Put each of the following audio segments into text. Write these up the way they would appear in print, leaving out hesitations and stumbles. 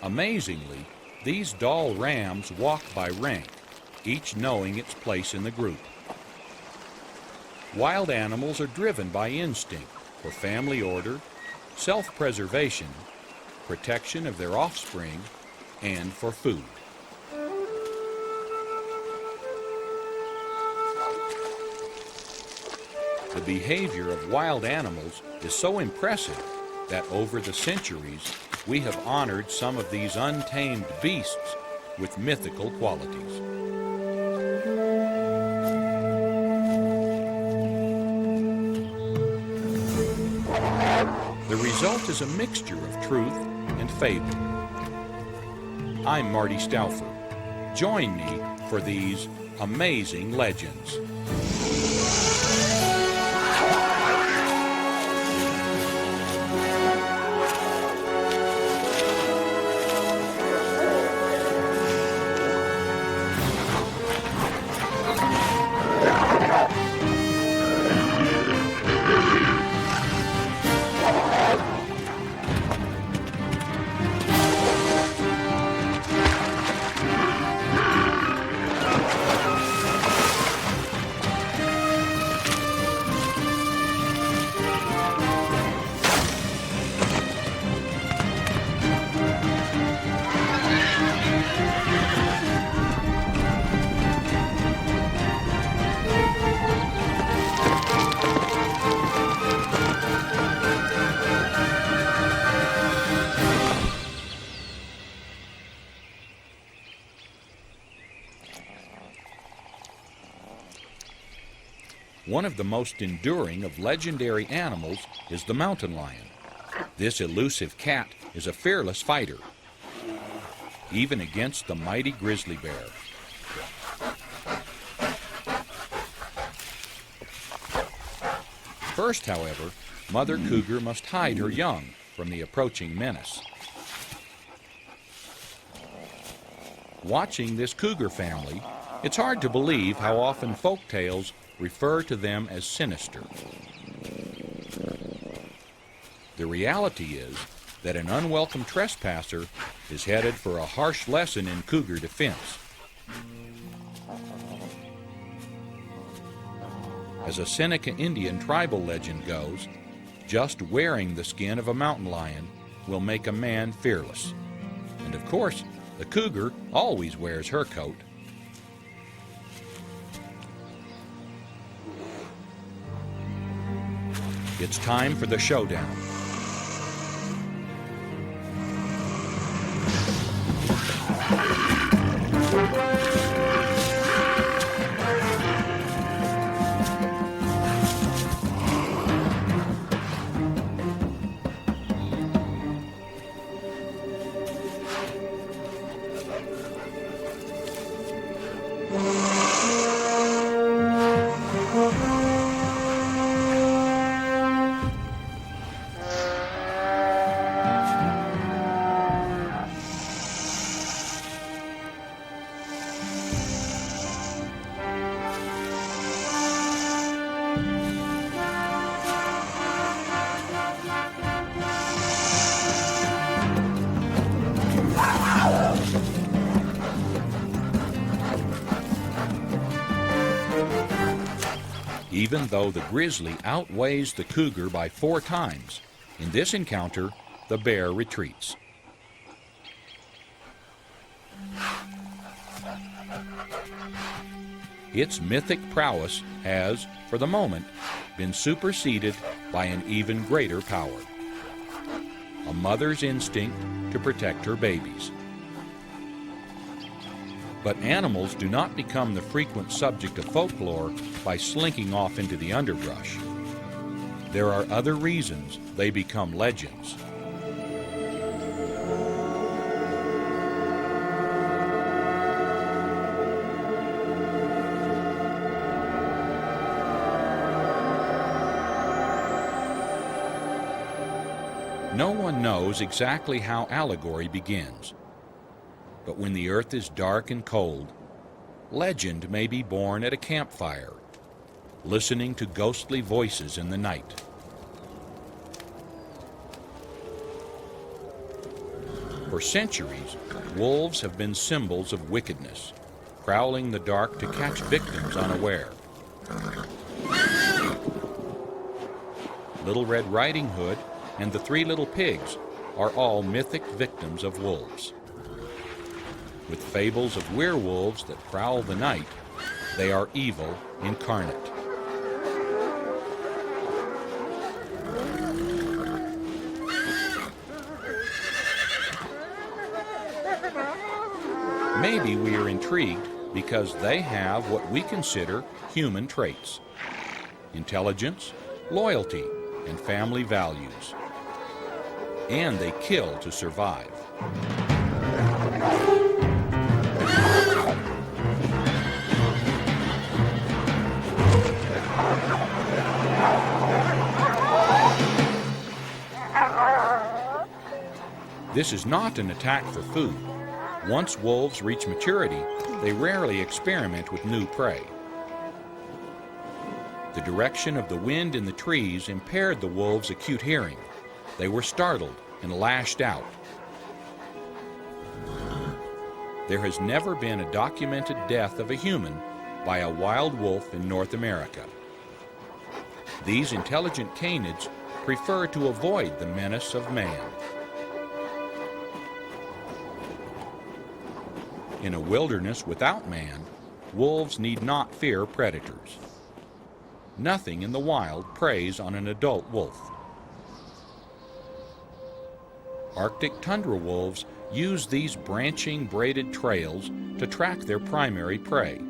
Amazingly, these doll rams walk by rank, each knowing its place in the group. Wild animals are driven by instinct for family order, self-preservation, protection of their offspring, and for food. The behavior of wild animals is so impressive that over the centuries we have honored some of these untamed beasts with mythical qualities. The result is a mixture of truth and fable. I'm Marty Stouffer. Join me for these amazing legends. One of the most enduring of legendary animals is the mountain lion. This elusive cat is a fearless fighter, even against the mighty grizzly bear. First, however, Mother Cougar must hide her young from the approaching menace. Watching this cougar family, it's hard to believe how often folk tales refer to them as sinister. The reality is that an unwelcome trespasser is headed for a harsh lesson in cougar defense. As a Seneca Indian tribal legend goes, just wearing the skin of a mountain lion will make a man fearless. And of course, the cougar always wears her coat. It's time for the showdown. Even though the grizzly outweighs the cougar by 4 times, in this encounter, the bear retreats. Its mythic prowess has, for the moment, been superseded by an even greater power: a mother's instinct to protect her babies. But animals do not become the frequent subject of folklore by slinking off into the underbrush. There are other reasons they become legends. No one knows exactly how allegory begins. But when the earth is dark and cold, legend may be born at a campfire, listening to ghostly voices in the night. For centuries, wolves have been symbols of wickedness, prowling the dark to catch victims unaware. Little Red Riding Hood and the 3 Little Pigs are all mythic victims of wolves. With fables of werewolves that prowl the night, they are evil incarnate. Maybe we are intrigued because they have what we consider human traits: intelligence, loyalty, and family values. And they kill to survive. This is not an attack for food. Once wolves reach maturity, they rarely experiment with new prey. The direction of the wind in the trees impaired the wolves' acute hearing. They were startled and lashed out. There has never been a documented death of a human by a wild wolf in North America. These intelligent canids prefer to avoid the menace of man. In a wilderness without man, wolves need not fear predators. Nothing in the wild preys on an adult wolf. Arctic tundra wolves use these branching, braided trails to track their primary prey.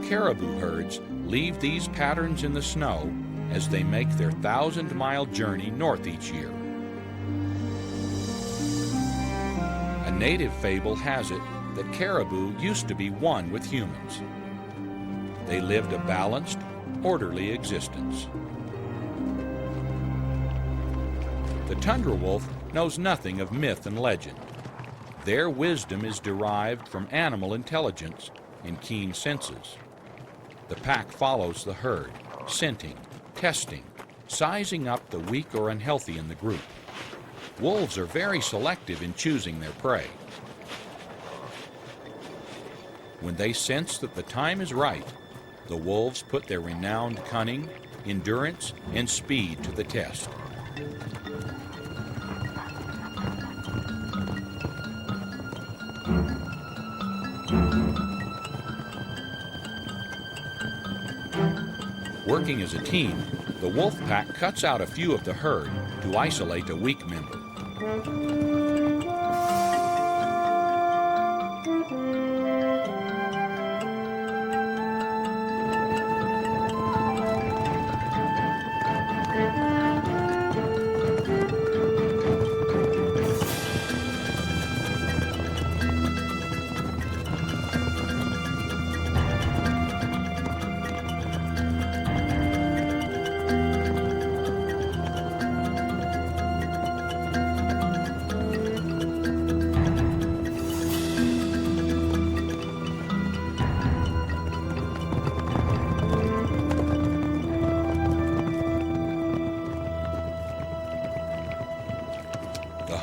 Caribou herds leave these patterns in the snow as they make their 1,000-mile journey north each year. A native fable has it that caribou used to be one with humans. They lived a balanced, orderly existence. The tundra wolf knows nothing of myth and legend. Their wisdom is derived from animal intelligence and keen senses. The pack follows the herd, scenting, testing, sizing up the weak or unhealthy in the group. Wolves are very selective in choosing their prey. When they sense that the time is right, the wolves put their renowned cunning, endurance, and speed to the test. Working as a team, the wolf pack cuts out a few of the herd to isolate a weak member.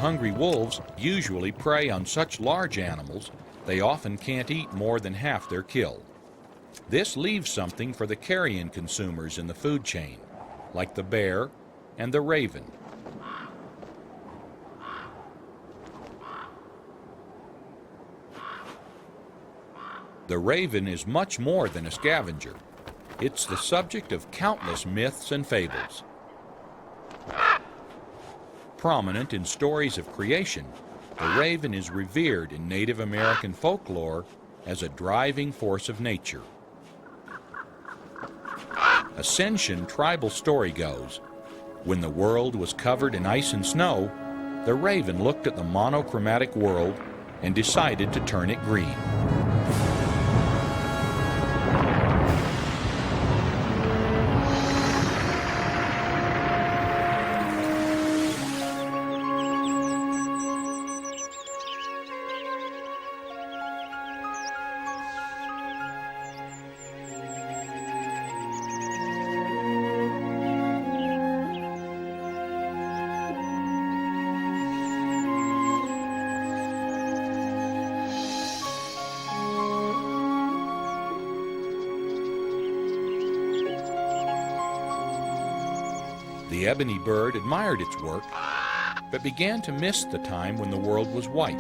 Hungry wolves usually prey on such large animals They often can't eat more than half their kill. This leaves something for the carrion consumers in the food chain, like the bear and the raven. The raven is much more than a scavenger. It's the subject of countless myths and fables. Prominent in stories of creation, the raven is revered in Native American folklore as a driving force of nature. Ascension tribal story goes, when the world was covered in ice and snow, the raven looked at the monochromatic world and decided to turn it green. The ebony bird admired its work, but began to miss the time when the world was white.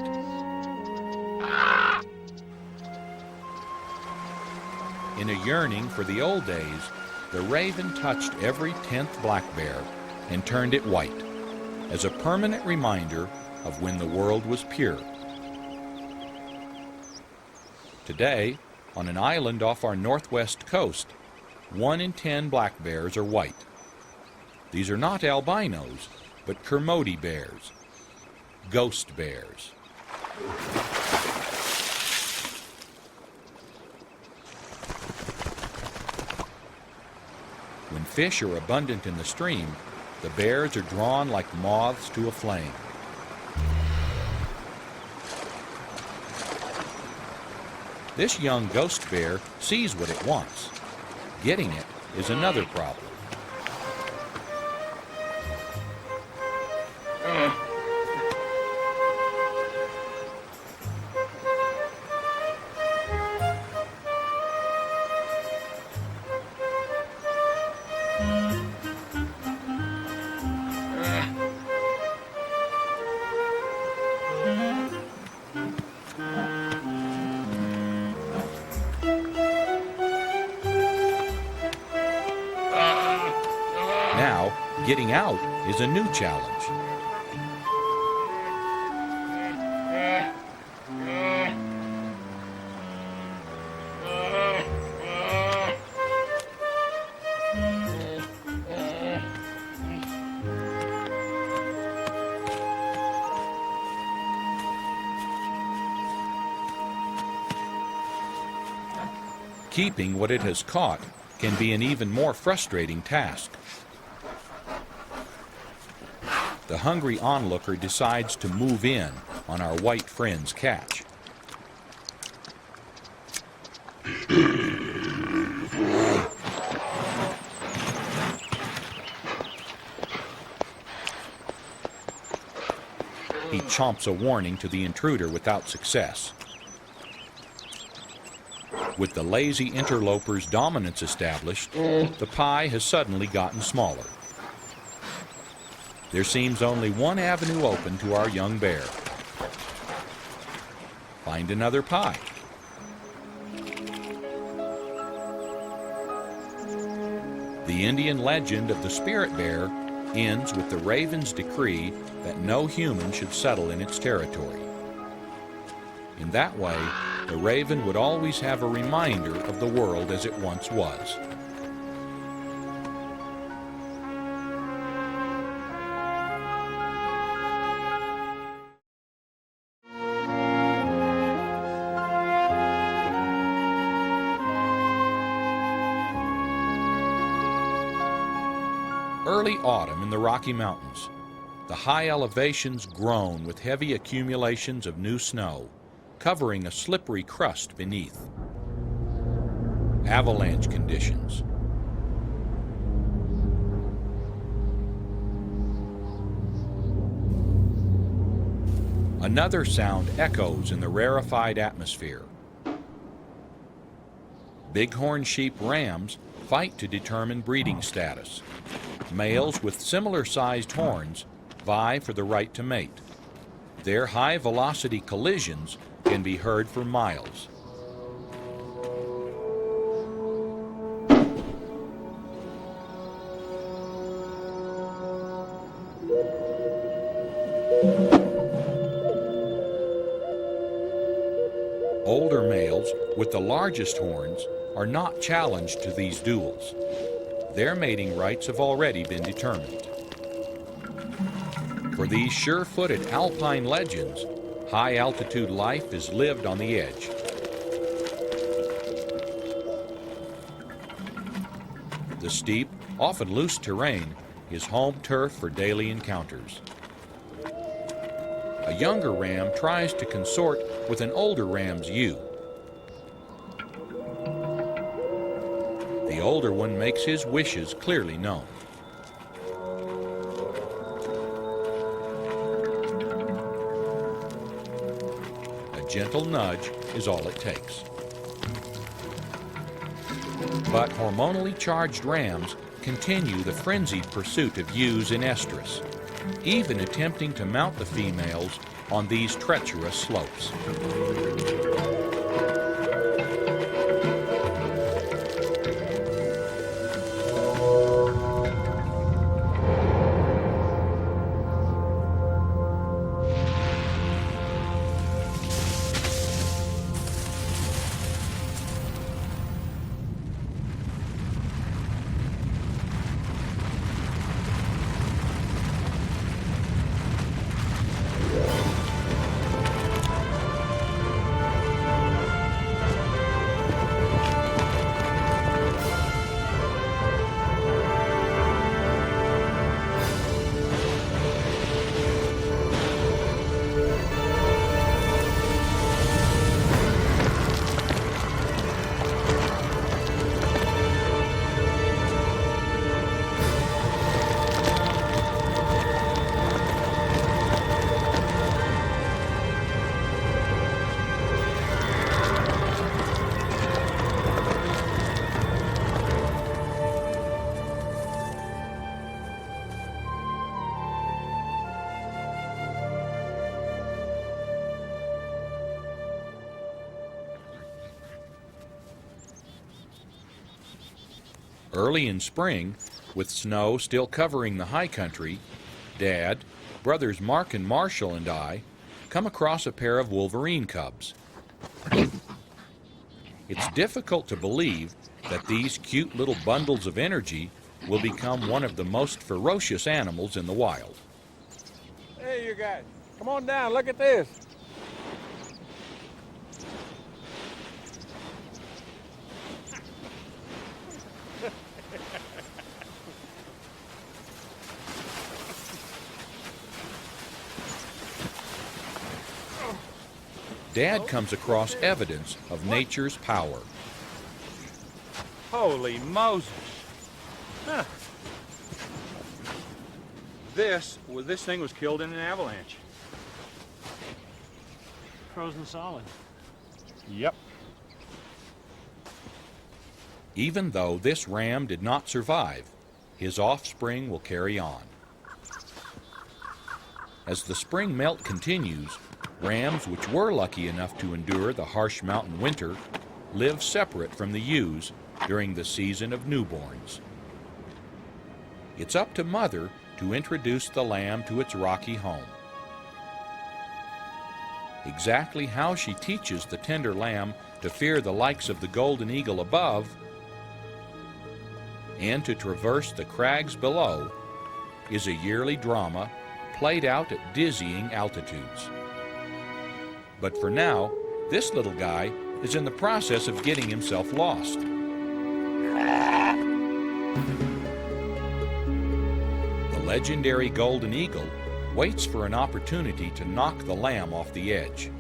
In a yearning for the old days, the raven touched every 10th black bear and turned it white, as a permanent reminder of when the world was pure. Today, on an island off our northwest coast, 1 in 10 black bears are white. These are not albinos, but Kermode bears, ghost bears. When fish are abundant in the stream, the bears are drawn like moths to a flame. This young ghost bear sees what it wants. Getting it is another problem. Now, getting out is a new challenge. Keeping what it has caught can be an even more frustrating task. The hungry onlooker decides to move in on our white friend's catch. He chomps a warning to the intruder without success. With the lazy interloper's dominance established, the pie has suddenly gotten smaller. There seems only one avenue open to our young bear. Find another pie. The Indian legend of the spirit bear ends with the raven's decree that no human should settle in its territory. In that way, the raven would always have a reminder of the world as it once was. Early autumn in the Rocky Mountains. The high elevations groan with heavy accumulations of new snow, covering a slippery crust beneath. Avalanche conditions. Another sound echoes in the rarefied atmosphere. Bighorn sheep rams fight to determine breeding status. Males with similar-sized horns vie for the right to mate. Their high-velocity collisions can be heard for miles. Older males with the largest horns are not challenged to these duels. Their mating rights have already been determined. For these sure-footed alpine legends, high-altitude life is lived on the edge. The steep, often loose terrain is home turf for daily encounters. A younger ram tries to consort with an older ram's ewe. The older one makes his wishes clearly known. A gentle nudge is all it takes. But hormonally charged rams continue the frenzied pursuit of ewes in estrus, even attempting to mount the females on these treacherous slopes. Early in spring, with snow still covering the high country, Dad, brothers Mark and Marshall, and I come across a pair of wolverine cubs. It's difficult to believe that these cute little bundles of energy will become one of the most ferocious animals in the wild. Hey, you guys, come on down, look at this. Dad comes across evidence of nature's power. Holy Moses. Huh. This thing was killed in an avalanche. Frozen solid. Yep. Even though this ram did not survive, his offspring will carry on. As the spring melt continues, rams which were lucky enough to endure the harsh mountain winter live separate from the ewes during the season of newborns. It's up to Mother to introduce the lamb to its rocky home. Exactly how she teaches the tender lamb to fear the likes of the golden eagle above and to traverse the crags below is a yearly drama played out at dizzying altitudes. But for now, this little guy is in the process of getting himself lost. The legendary golden eagle waits for an opportunity to knock the lamb off the edge.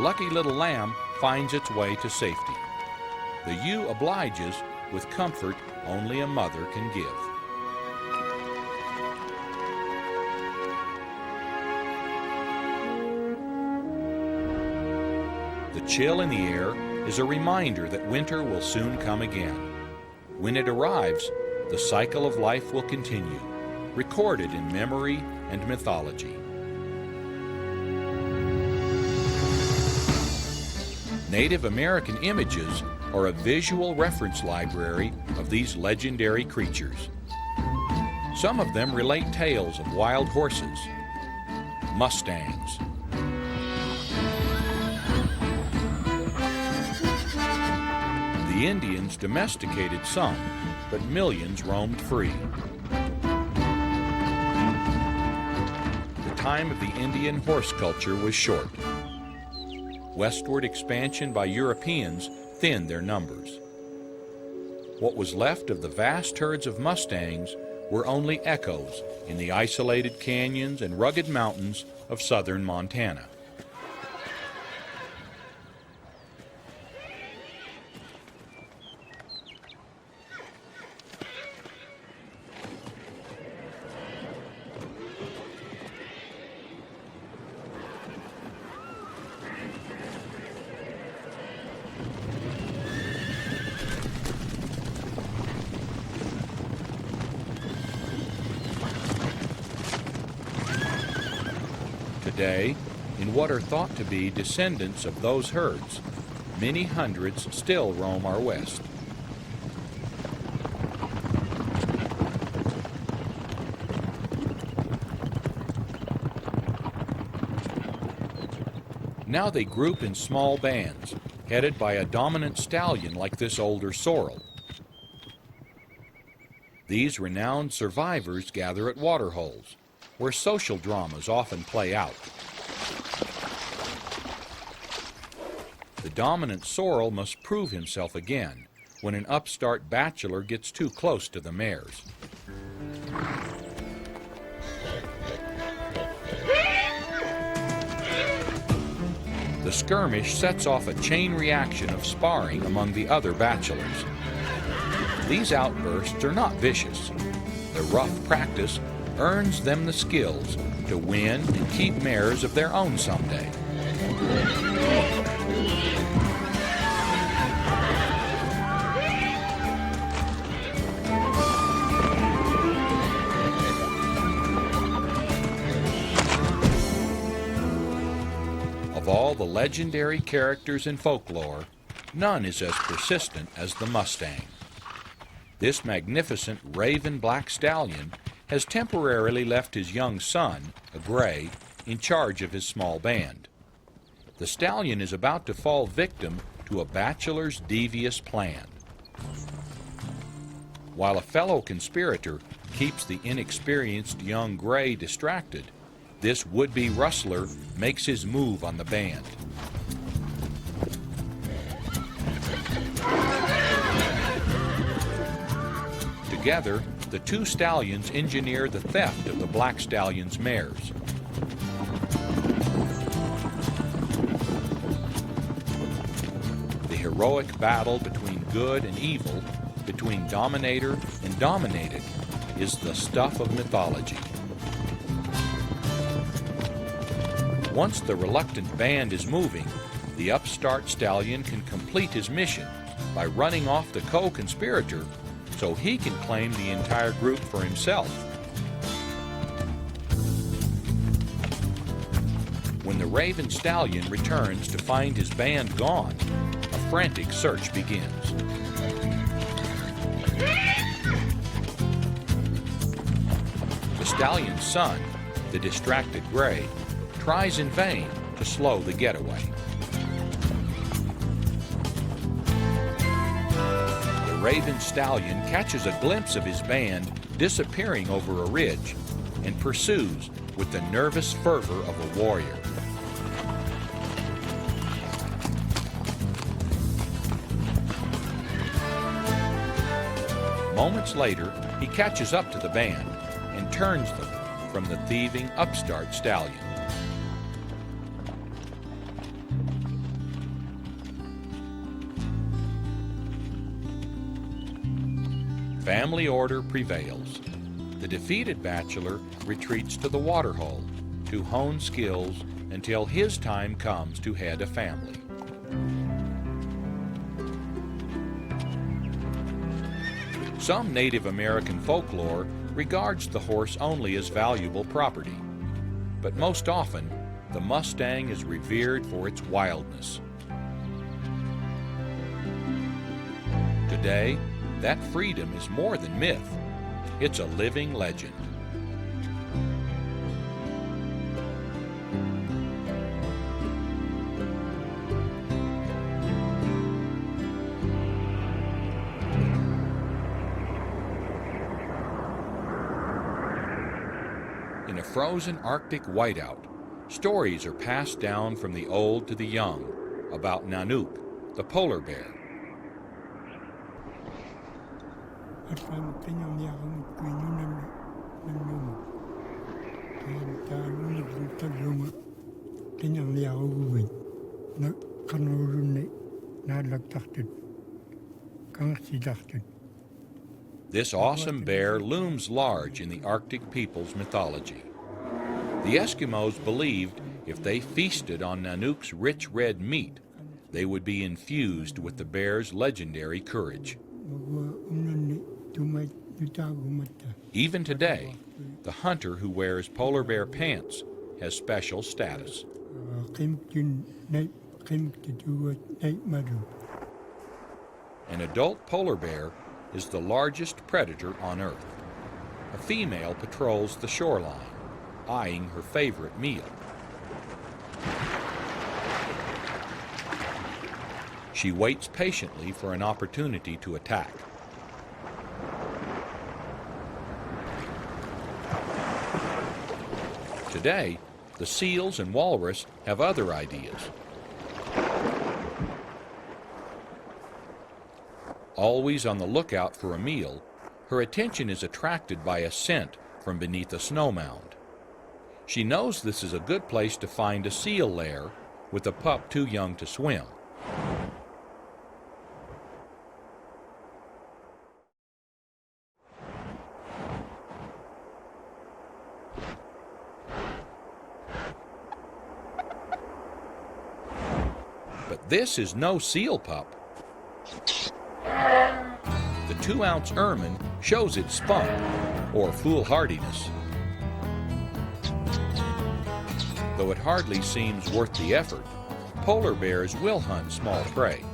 lucky little lamb finds its way to safety. The ewe obliges with comfort only a mother can give. The chill in the air is a reminder that winter will soon come again. When it arrives, the cycle of life will continue, recorded in memory and mythology. Native American images are a visual reference library of these legendary creatures. Some of them relate tales of wild horses, mustangs, the Indians domesticated some, but millions roamed free. The time of the Indian horse culture was short. Westward expansion by Europeans thinned their numbers. What was left of the vast herds of mustangs were only echoes in the isolated canyons and rugged mountains of southern Montana. Today, in what are thought to be descendants of those herds, many hundreds still roam our west. Now they group in small bands, headed by a dominant stallion like this older sorrel. These renowned survivors gather at waterholes, where social dramas often play out. The dominant sorrel must prove himself again when an upstart bachelor gets too close to the mares. The skirmish sets off a chain reaction of sparring among the other bachelors. These outbursts are not vicious. The rough practice earns them the skills to win and keep mares of their own someday. Of all the legendary characters in folklore, none is as persistent as the Mustang. This magnificent raven black stallion has temporarily left his young son, a gray, in charge of his small band. The stallion is about to fall victim to a bachelor's devious plan. While a fellow conspirator keeps the inexperienced young gray distracted, this would-be rustler makes his move on the band. Together, the two stallions engineer the theft of the black stallion's mares. The heroic battle between good and evil, between dominator and dominated, is the stuff of mythology. Once the reluctant band is moving, the upstart stallion can complete his mission by running off the co-conspirator so he can claim the entire group for himself. When the raven stallion returns to find his band gone, a frantic search begins. The stallion's son, the distracted gray, tries in vain to slow the getaway. The raven stallion catches a glimpse of his band disappearing over a ridge and pursues with the nervous fervor of a warrior. Moments later, he catches up to the band and turns them from the thieving upstart stallion. Family order prevails. The defeated bachelor retreats to the waterhole to hone skills until his time comes to head a family. Some Native American folklore regards the horse only as valuable property, but most often the Mustang is revered for its wildness. Today, that freedom is more than myth. It's a living legend. In a frozen Arctic whiteout, stories are passed down from the old to the young about Nanook, the polar bear. This awesome bear looms large in the Arctic people's mythology. The Eskimos believed if they feasted on Nanook's rich red meat, they would be infused with the bear's legendary courage. Even today, the hunter who wears polar bear pants has special status. An adult polar bear is the largest predator on Earth. A female patrols the shoreline, eyeing her favorite meal. She waits patiently for an opportunity to attack. Today, the seals and walrus have other ideas. Always on the lookout for a meal, her attention is attracted by a scent from beneath a snow mound. She knows this is a good place to find a seal lair with a pup too young to swim. But this is no seal pup. The 2-ounce ermine shows its spunk, or foolhardiness. Though it hardly seems worth the effort, polar bears will hunt small prey.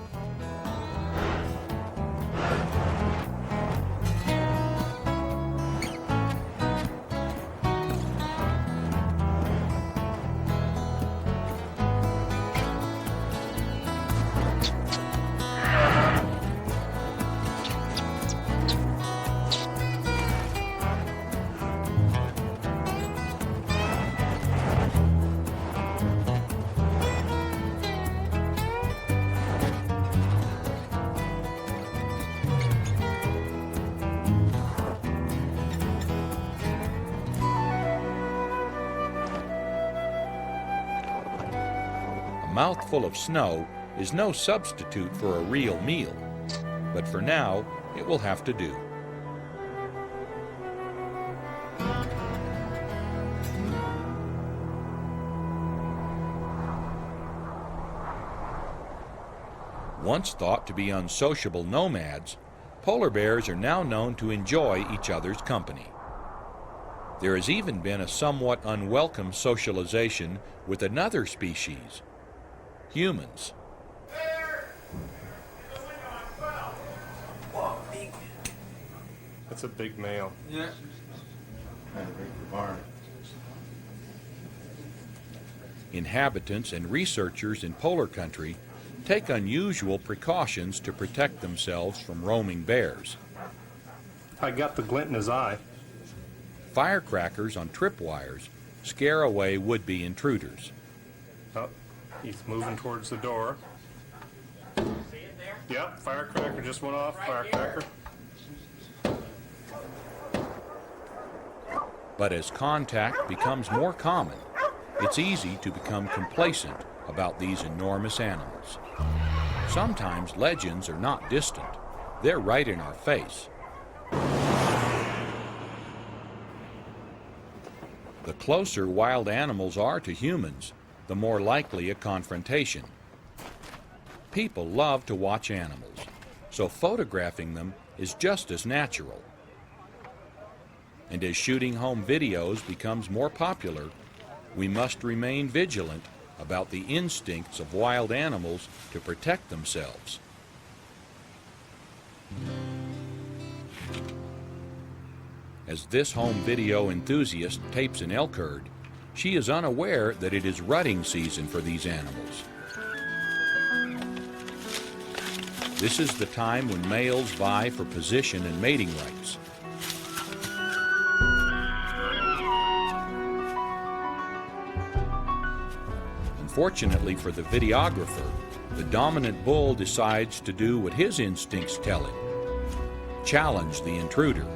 A mouthful of snow is no substitute for a real meal, but for now, it will have to do. Once thought to be unsociable nomads, polar bears are now known to enjoy each other's company. There has even been a somewhat unwelcome socialization with another species, humans. That's a big male. Yeah. Inhabitants and researchers in polar country take unusual precautions to protect themselves from roaming bears. I got the glint in his eye. Firecrackers on tripwires scare away would-be intruders. Oh, he's moving towards the door. See it there? Yep, firecracker just went off. Firecracker. But as contact becomes more common, it's easy to become complacent about these enormous animals. Sometimes legends are not distant. They're right in our face. The closer wild animals are to humans, the more likely a confrontation. People love to watch animals, so photographing them is just as natural. And as shooting home videos becomes more popular, we must remain vigilant about the instincts of wild animals to protect themselves. As this home video enthusiast tapes an elk herd, she is unaware that it is rutting season for these animals. This is the time when males vie for position and mating rights. Unfortunately for the videographer, the dominant bull decides to do what his instincts tell him: challenge the intruder.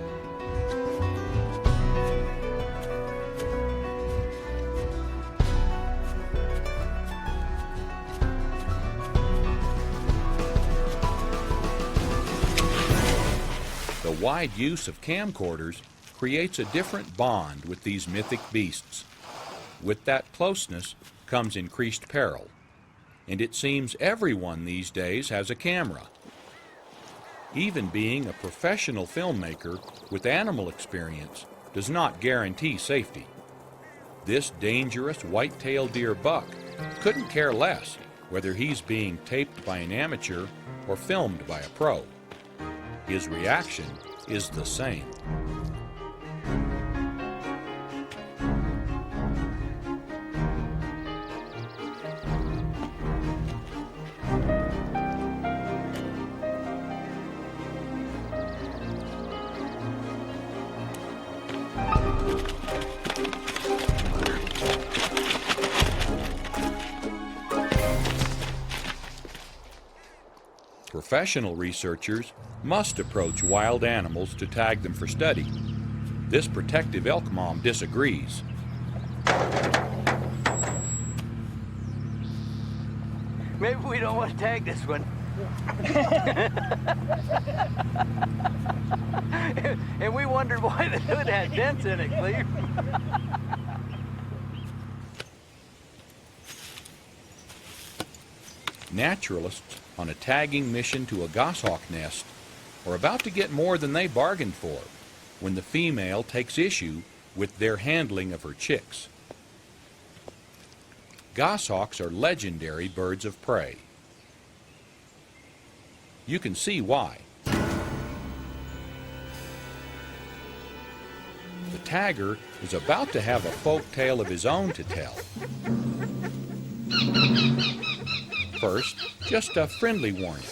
The wide use of camcorders creates a different bond with these mythic beasts. With that closeness comes increased peril, and it seems everyone these days has a camera. Even being a professional filmmaker with animal experience does not guarantee safety. This dangerous white-tailed deer buck couldn't care less whether he's being taped by an amateur or filmed by a pro. His reaction is the same. Professional researchers must approach wild animals to tag them for study. This protective elk mom disagrees. Maybe we don't want to tag this one. And we wondered why the hood had dents in it, Cleve. Naturalists on a tagging mission to a goshawk nest are about to get more than they bargained for when the female takes issue with their handling of her chicks. Goshawks are legendary birds of prey. You can see why. The tagger is about to have a folk tale of his own to tell. First, just a friendly warning.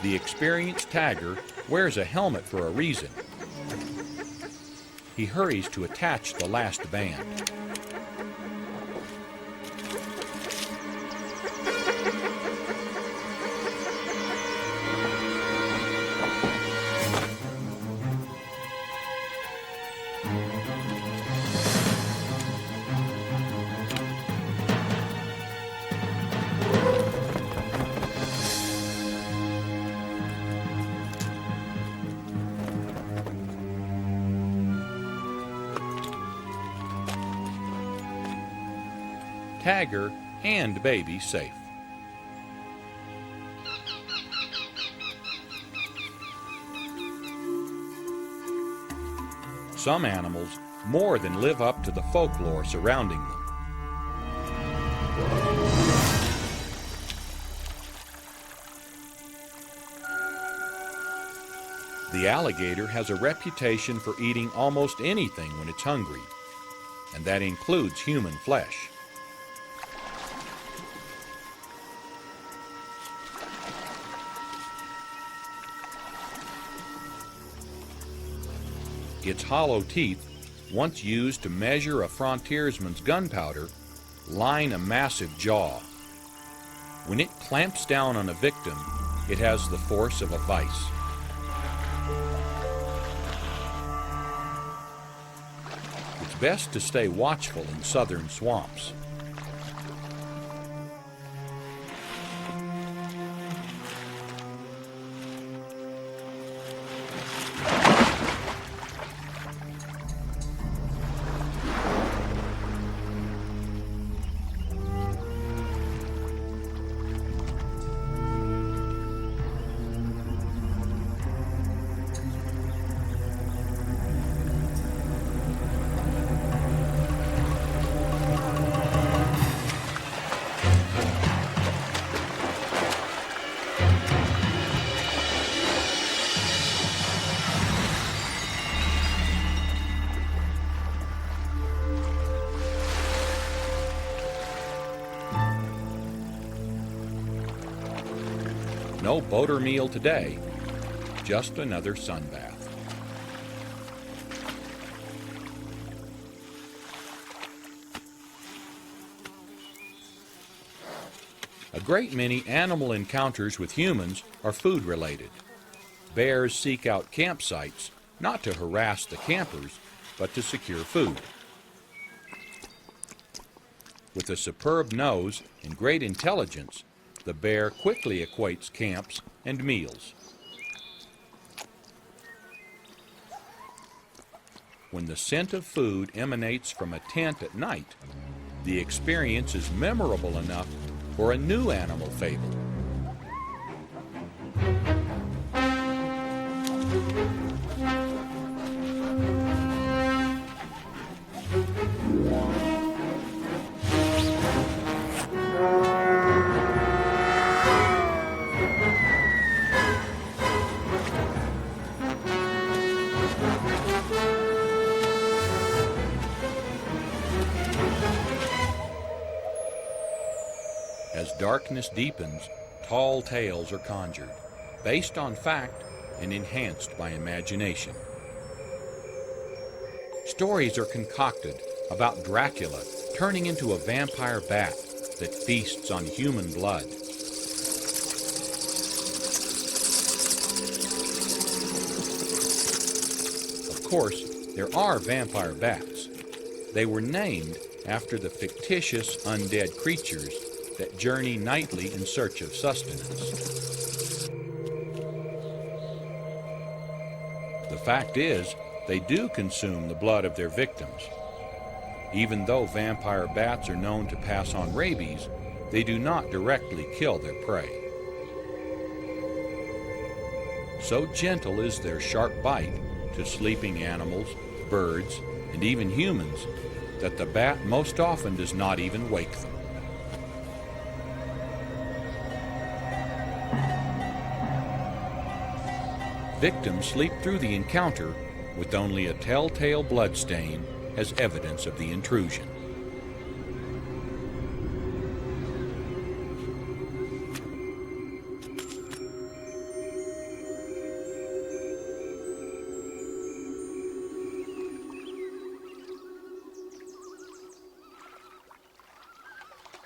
The experienced tagger wears a helmet for a reason. He hurries to attach the last band. Tagger and baby safe. Some animals more than live up to the folklore surrounding them. The alligator has a reputation for eating almost anything when it's hungry, and that includes human flesh. Its hollow teeth, once used to measure a frontiersman's gunpowder, line a massive jaw. When it clamps down on a victim, it has the force of a vice. It's best to stay watchful in southern swamps. No boat or meal today, just another sunbath. A great many animal encounters with humans are food-related. Bears seek out campsites not to harass the campers, but to secure food. With a superb nose and great intelligence, the bear quickly equates camps and meals. When the scent of food emanates from a tent at night, the experience is memorable enough for a new animal fable. As darkness deepens, tall tales are conjured, based on fact and enhanced by imagination. Stories are concocted about Dracula turning into a vampire bat that feasts on human blood. Of course, there are vampire bats. They were named after the fictitious undead creatures that journey nightly in search of sustenance. The fact is, they do consume the blood of their victims. Even though vampire bats are known to pass on rabies, they do not directly kill their prey. So gentle is their sharp bite to sleeping animals, birds, and even humans, that the bat most often does not even wake them. Victims sleep through the encounter with only a telltale blood stain as evidence of the intrusion.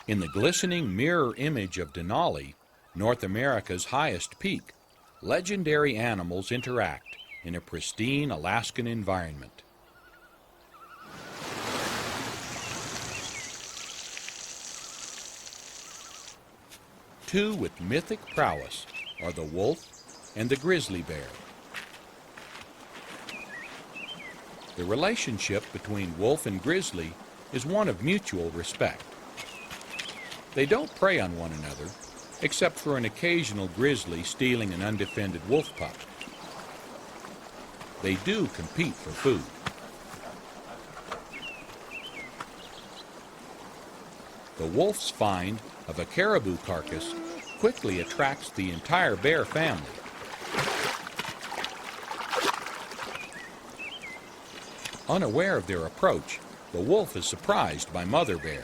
In the glistening mirror image of Denali, North America's highest peak, legendary animals interact in a pristine Alaskan environment. Two with mythic prowess are the wolf and the grizzly bear. The relationship between wolf and grizzly is one of mutual respect. They don't prey on one another, except for an occasional grizzly stealing an undefended wolf pup. They do compete for food. The wolf's find of a caribou carcass quickly attracts the entire bear family. Unaware of their approach, the wolf is surprised by Mother Bear.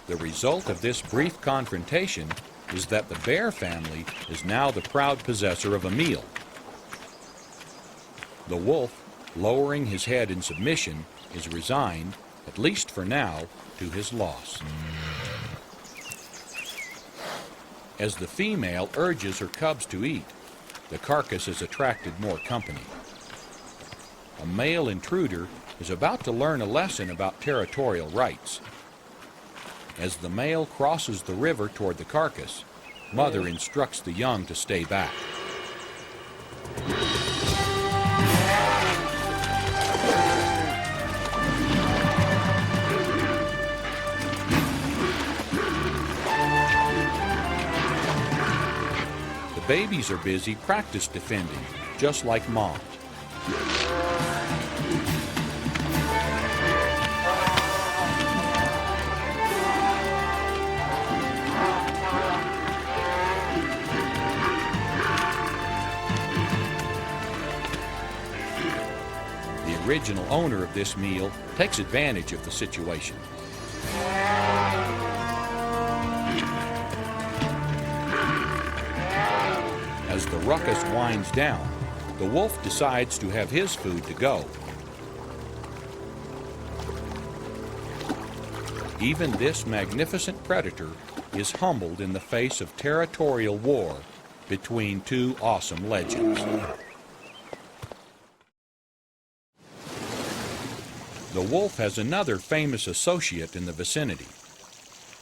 The result of this brief confrontation is that the bear family is now the proud possessor of a meal. The wolf, lowering his head in submission, is resigned, at least for now, to his loss. As the female urges her cubs to eat, the carcass has attracted more company. A male intruder is about to learn a lesson about territorial rights. As the male crosses the river toward the carcass, Mother instructs the young to stay back. The babies are busy practice defending, just like Mom. The original owner of this meal takes advantage of the situation. As the ruckus winds down, the wolf decides to have his food to go. Even this magnificent predator is humbled in the face of territorial war between two awesome legends. The wolf has another famous associate in the vicinity.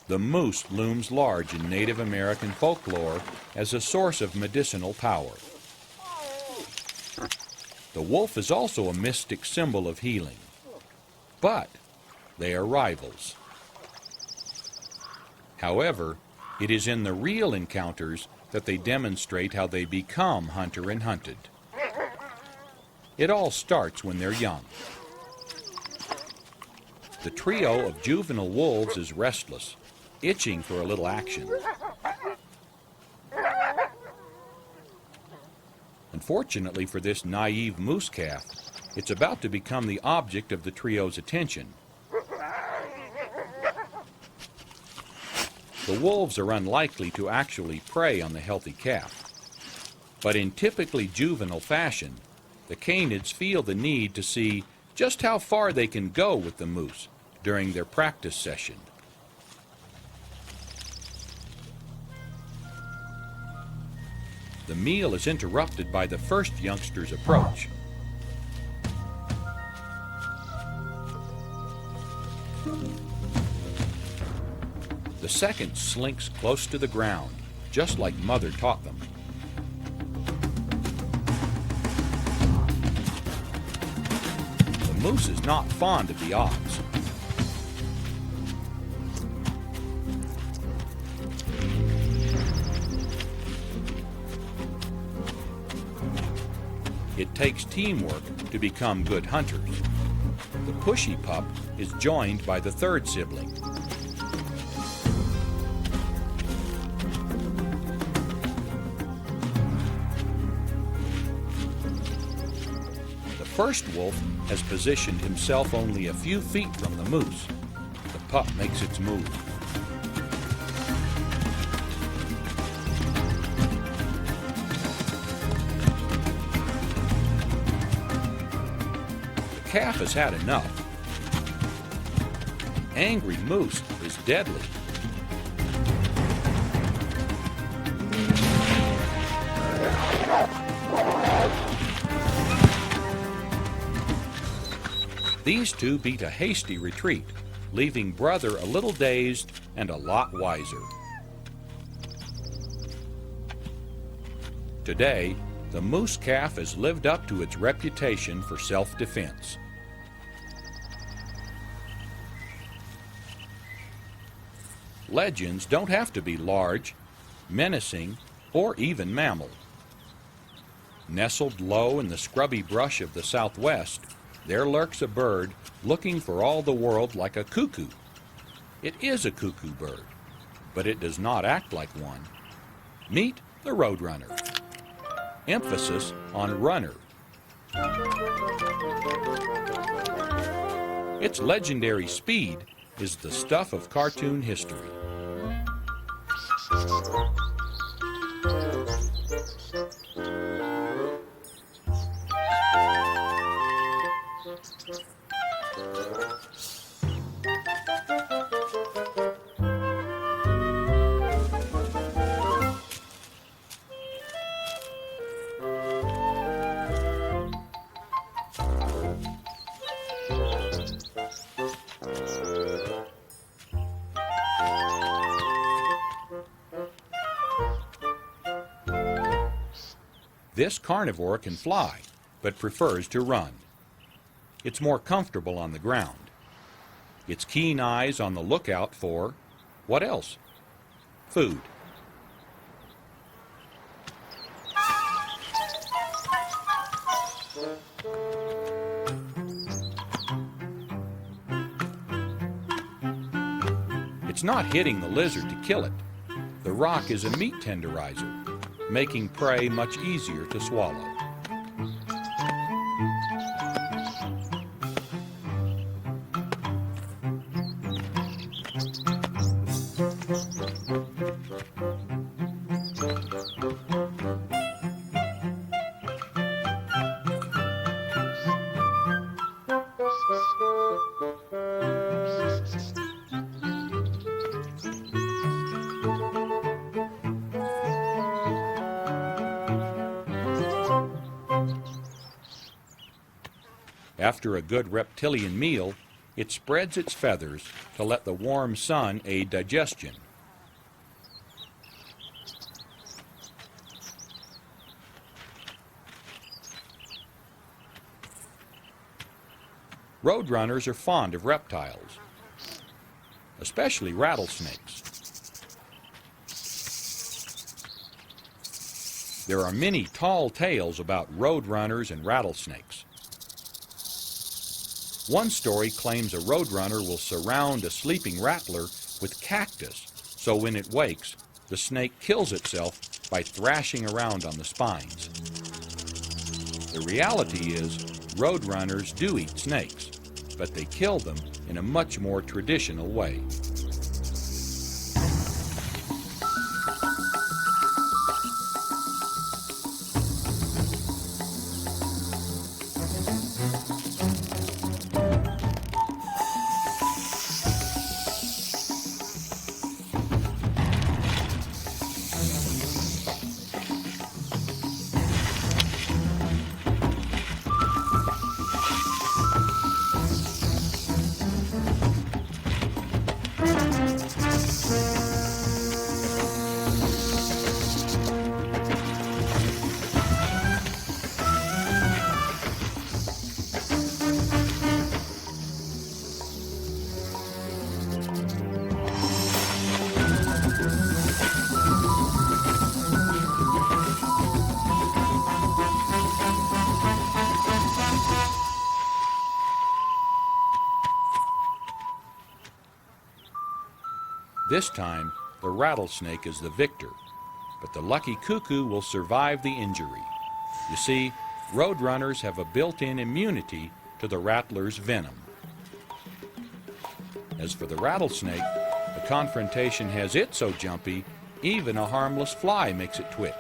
The moose looms large in Native American folklore as a source of medicinal power. The wolf is also a mystic symbol of healing, but they are rivals. However, it is in the real encounters that they demonstrate how they become hunter and hunted. It all starts when they're young. The trio of juvenile wolves is restless, itching for a little action. Unfortunately for this naive moose calf, it's about to become the object of the trio's attention. The wolves are unlikely to actually prey on the healthy calf. But in typically juvenile fashion, the canids feel the need to see just how far they can go with the moose during their practice session. The meal is interrupted by the first youngster's approach. The second slinks close to the ground, just like Mother taught them. The moose is not fond of the odds. It takes teamwork to become good hunters. The pushy pup is joined by the third sibling. The first wolf has positioned himself only a few feet from the moose. The pup makes its move. The calf has had enough. Angry moose is deadly. These two beat a hasty retreat, leaving brother a little dazed and a lot wiser. Today, the moose calf has lived up to its reputation for self-defense. Legends don't have to be large, menacing, or even mammal. Nestled low in the scrubby brush of the Southwest, there lurks a bird looking for all the world like a cuckoo. It is a cuckoo bird, but it does not act like one. Meet the roadrunner. Emphasis on runner. Its legendary speed is the stuff of cartoon history. This carnivore can fly, but prefers to run. It's more comfortable on the ground. Its keen eyes on the lookout for, what else? Food. It's not hitting the lizard to kill it. The rock is a meat tenderizer, making prey much easier to swallow. After a good reptilian meal, it spreads its feathers to let the warm sun aid digestion. Roadrunners are fond of reptiles, especially rattlesnakes. There are many tall tales about roadrunners and rattlesnakes. One story claims a roadrunner will surround a sleeping rattler with cactus, so when it wakes, the snake kills itself by thrashing around on the spines. The reality is, roadrunners do eat snakes, but they kill them in a much more traditional way. This time, the rattlesnake is the victor, but the lucky cuckoo will survive the injury. You see, roadrunners have a built-in immunity to the rattler's venom. As for the rattlesnake, the confrontation has it so jumpy, even a harmless fly makes it twitch.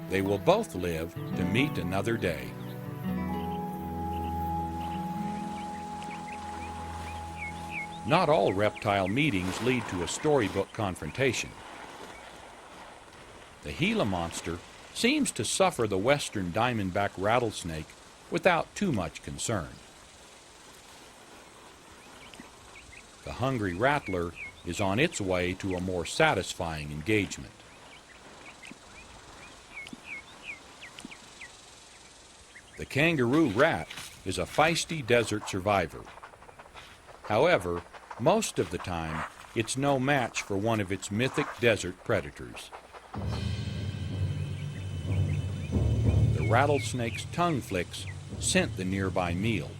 They will both live to meet another day. Not all reptile meetings lead to a storybook confrontation. The Gila monster seems to suffer the western diamondback rattlesnake without too much concern. The hungry rattler is on its way to a more satisfying engagement. The kangaroo rat is a feisty desert survivor. However, most of the time, it's no match for one of its mythic desert predators. The rattlesnake's tongue flicks scent the nearby meal.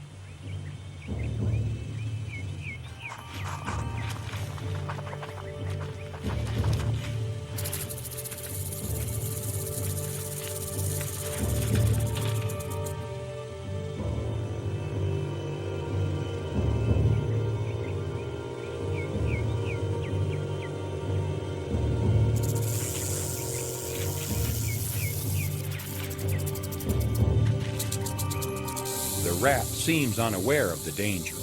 The rat seems unaware of the danger.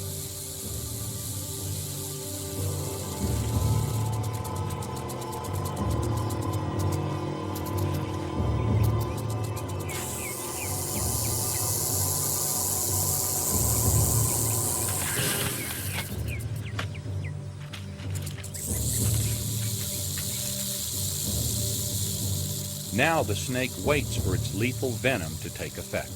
Now the snake waits for its lethal venom to take effect.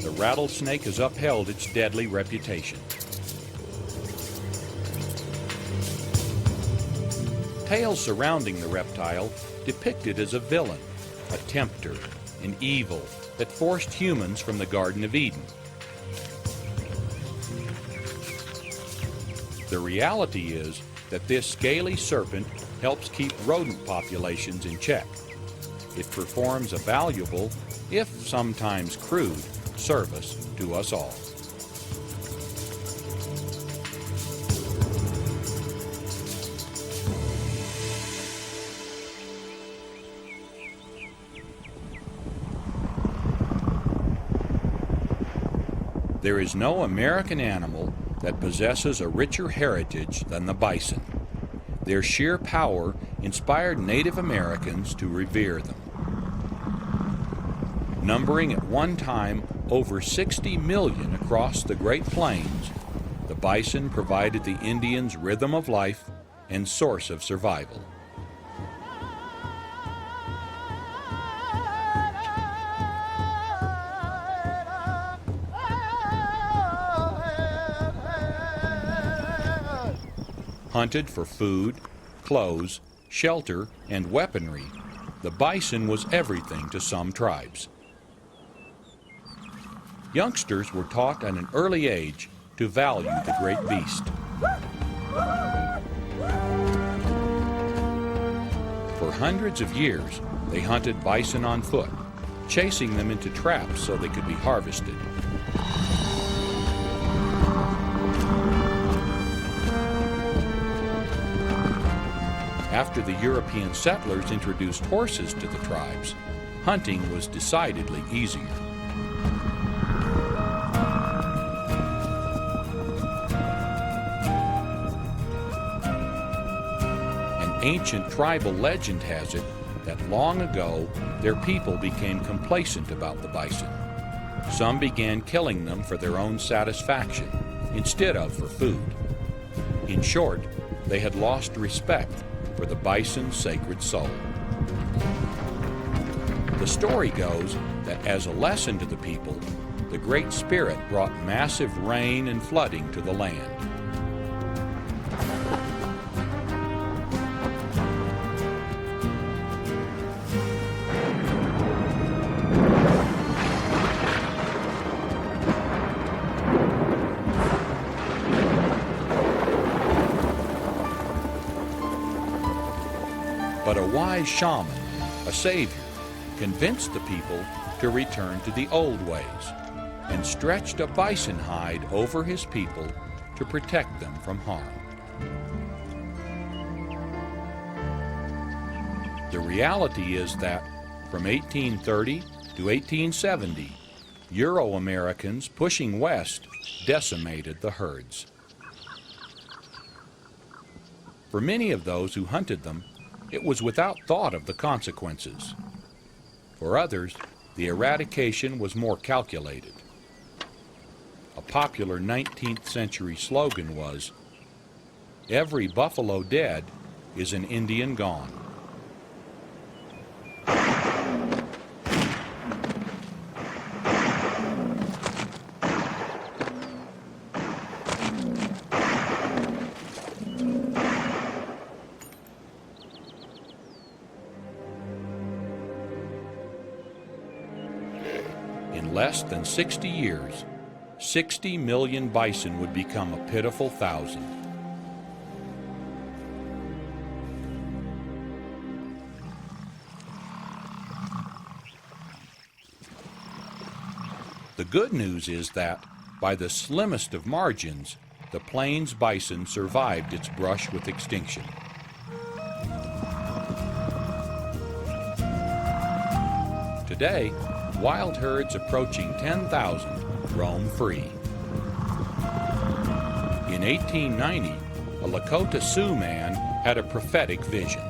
The rattlesnake has upheld its deadly reputation. Tales surrounding the reptile depict it as a villain, a tempter, an evil that forced humans from the Garden of Eden. The reality is that this scaly serpent helps keep rodent populations in check. It performs a valuable, if sometimes crude, service to us all. There is no American animal that possesses a richer heritage than the bison. Their sheer power inspired Native Americans to revere them. Numbering at one time over 60 million across the Great Plains, the bison provided the Indians rhythm of life and source of survival. Hunted for food, clothes, shelter, and weaponry, the bison was everything to some tribes. Youngsters were taught at an early age to value the great beast. For hundreds of years, they hunted bison on foot, chasing them into traps so they could be harvested. After the European settlers introduced horses to the tribes, hunting was decidedly easier. An ancient tribal legend has it that long ago their people became complacent about the bison. Some began killing them for their own satisfaction instead of for food. In short, they had lost respect for the bison's sacred soul. The story goes that as a lesson to the people, the Great Spirit brought massive rain and flooding to the land. But a wise shaman, a savior, convinced the people to return to the old ways and stretched a bison hide over his people to protect them from harm. The reality is that from 1830 to 1870, Euro-Americans pushing west decimated the herds. For many of those who hunted them, it was without thought of the consequences. For others, the eradication was more calculated. A popular 19th century slogan was, "Every buffalo dead is an Indian gone." In less than 60 years, 60 million bison would become a pitiful 1,000. The good news is that, by the slimmest of margins, the plains bison survived its brush with extinction. Today, wild herds approaching 10,000 roam free. In 1890, a Lakota Sioux man had a prophetic vision.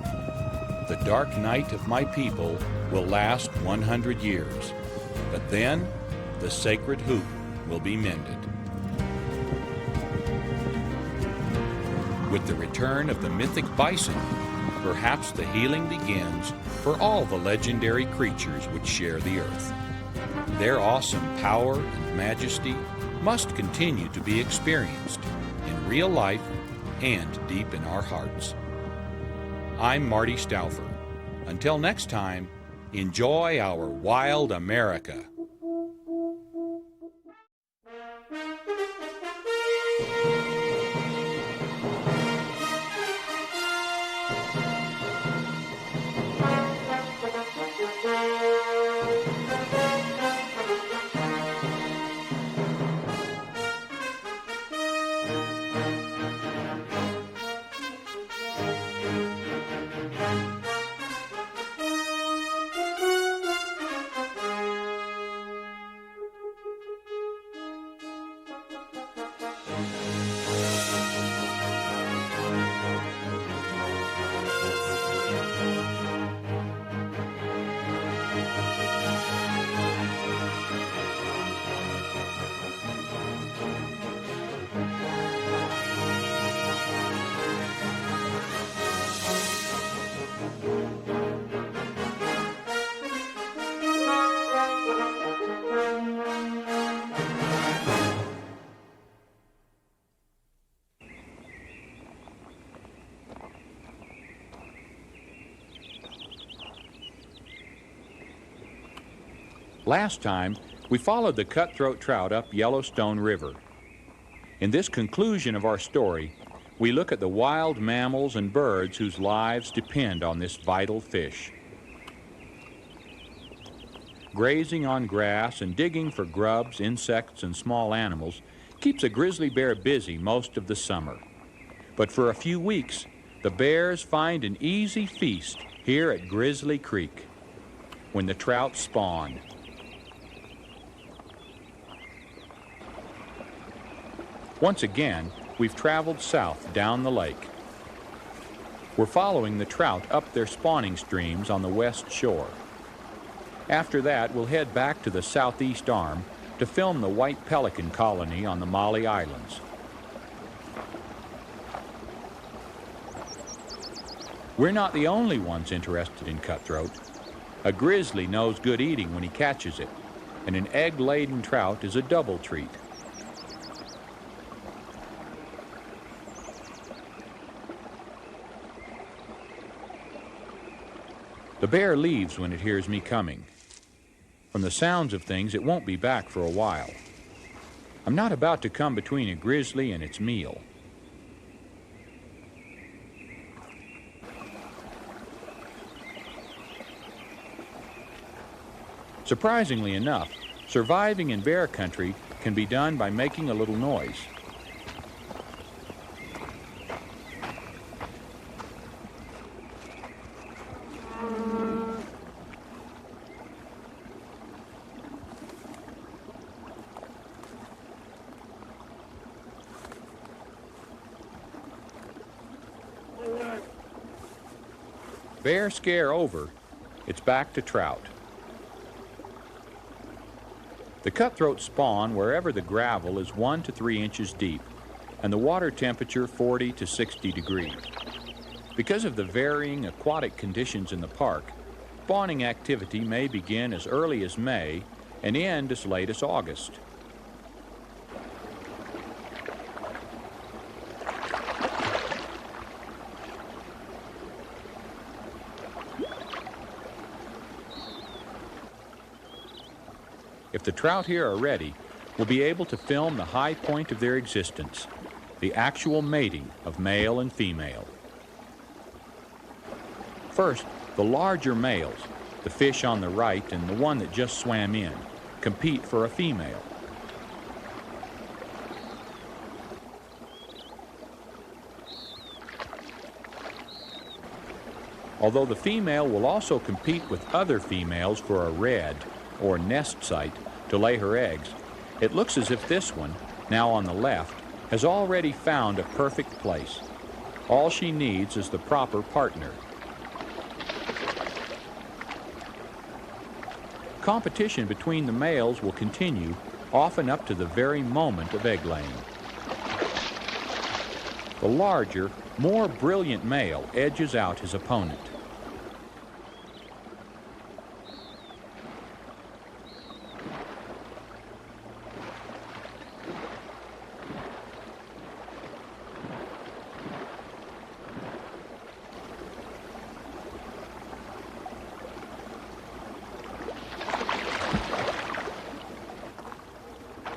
The dark night of my people will last 100 years, but then the sacred hoop will be mended. With the return of the mythic bison, perhaps the healing begins for all the legendary creatures which share the earth. Their awesome power and majesty must continue to be experienced in real life and deep in our hearts. I'm Marty Stouffer. Until next time, enjoy our wild America. Last time, we followed the cutthroat trout up Yellowstone River. In this conclusion of our story, we look at the wild mammals and birds whose lives depend on this vital fish. Grazing on grass and digging for grubs, insects, and small animals keeps a grizzly bear busy most of the summer. But for a few weeks, the bears find an easy feast here at Grizzly Creek, when the trout spawn. Once again, we've traveled south down the lake. We're following the trout up their spawning streams on the west shore. After that, we'll head back to the southeast arm to film the white pelican colony on the Mali Islands. We're not the only ones interested in cutthroat. A grizzly knows good eating when he catches it, and an egg-laden trout is a double treat. The bear leaves when it hears me coming. From the sounds of things, it won't be back for a while. I'm not about to come between a grizzly and its meal. Surprisingly enough, surviving in bear country can be done by making a little noise. Bear scare over, it's back to trout. The cutthroat spawn wherever the gravel is 1 to 3 inches deep and the water temperature 40 to 60 degrees. Because of the varying aquatic conditions in the park, spawning activity may begin as early as May and end as late as August. If the trout here are ready, we'll be able to film the high point of their existence, the actual mating of male and female. First, the larger males, the fish on the right and the one that just swam in, compete for a female. Although the female will also compete with other females for a redd, or nest site, to lay her eggs, it looks as if this one, now on the left, has already found a perfect place. All she needs is the proper partner. Competition between the males will continue, often up to the very moment of egg laying. The larger, more brilliant male edges out his opponent.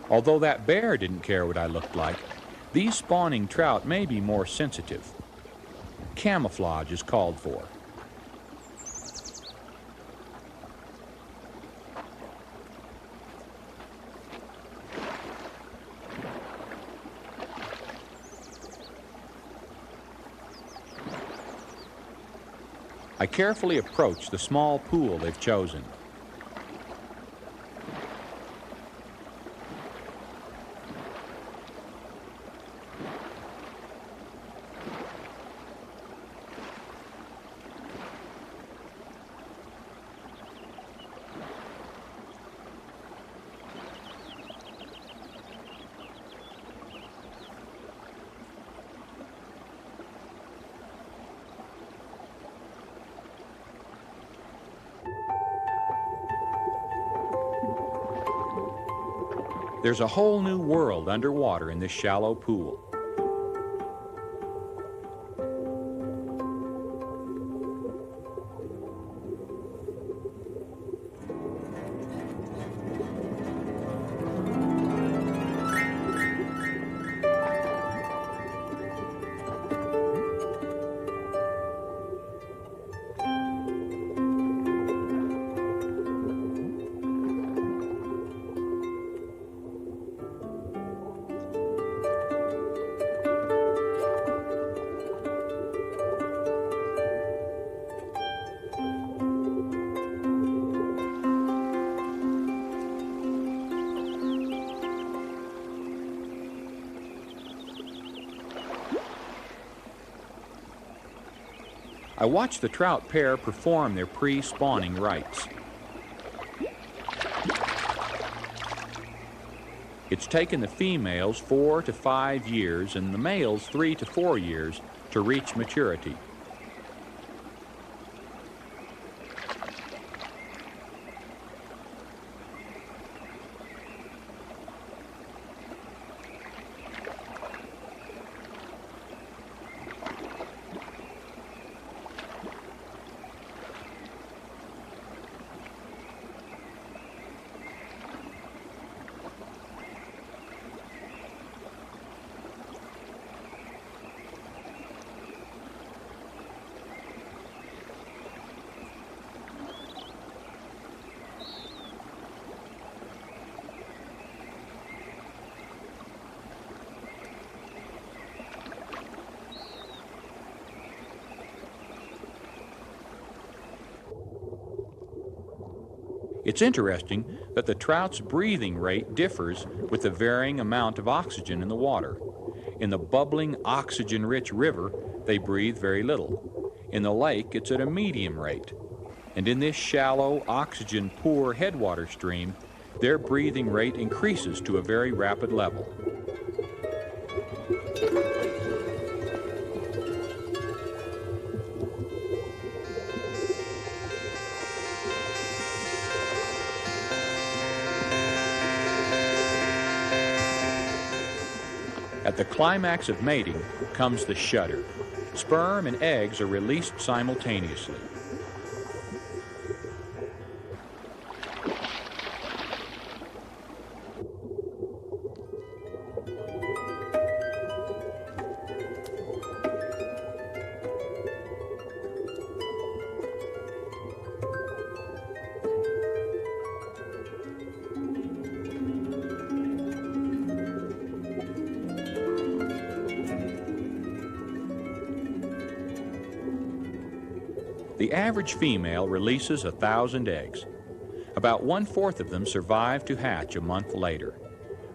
Although that bear didn't care what I looked like, these spawning trout may be more sensitive. Camouflage is called for. I carefully approach the small pool they've chosen. There's a whole new world underwater in this shallow pool. I watched the trout pair perform their pre-spawning rites. It's taken the females 4 to 5 years and the males 3 to 4 years to reach maturity. It's interesting that the trout's breathing rate differs with the varying amount of oxygen in the water. In the bubbling, oxygen-rich river, they breathe very little. In the lake, it's at a medium rate. And in this shallow, oxygen-poor headwater stream, their breathing rate increases to a very rapid level. At the climax of mating comes the shudder. Sperm and eggs are released simultaneously. The average female releases 1,000 eggs. About 1/4 of them survive to hatch a month later.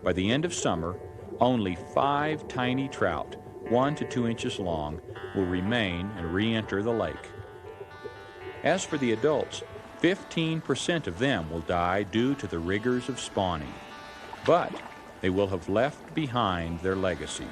By the end of summer, only 5 tiny trout, 1 to 2 inches long, will remain and re-enter the lake. As for the adults, 15% of them will die due to the rigors of spawning. But they will have left behind their legacy.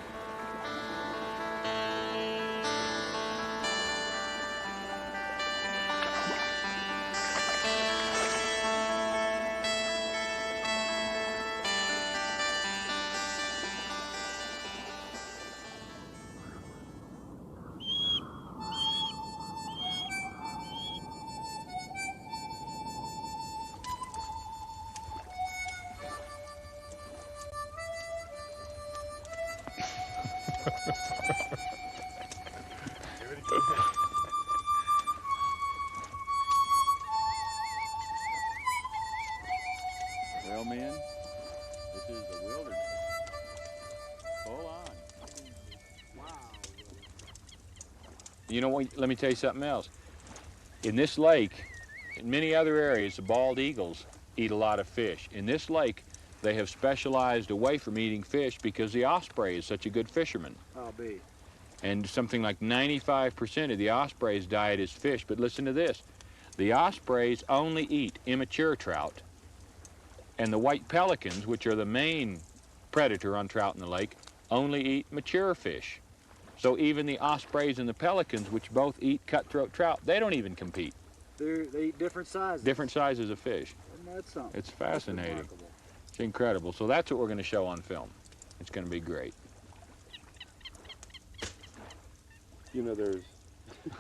Well, men, this is the wilderness. Hold on. Wow. You know what? Let me tell you something else. In this lake, in many other areas, the bald eagles eat a lot of fish. In this lake, they have specialized away from eating fish because the osprey is such a good fisherman. I'll be. And something like 95% of the osprey's diet is fish. But listen to this. The ospreys only eat immature trout, and the white pelicans, which are the main predator on trout in the lake, only eat mature fish. So even the ospreys and the pelicans, which both eat cutthroat trout, they don't even compete. They eat different sizes. Different sizes of fish. Isn't that something? It's fascinating. That's remarkable. It's incredible. So that's what we're going to show on film. It's going to be great. You know, there's...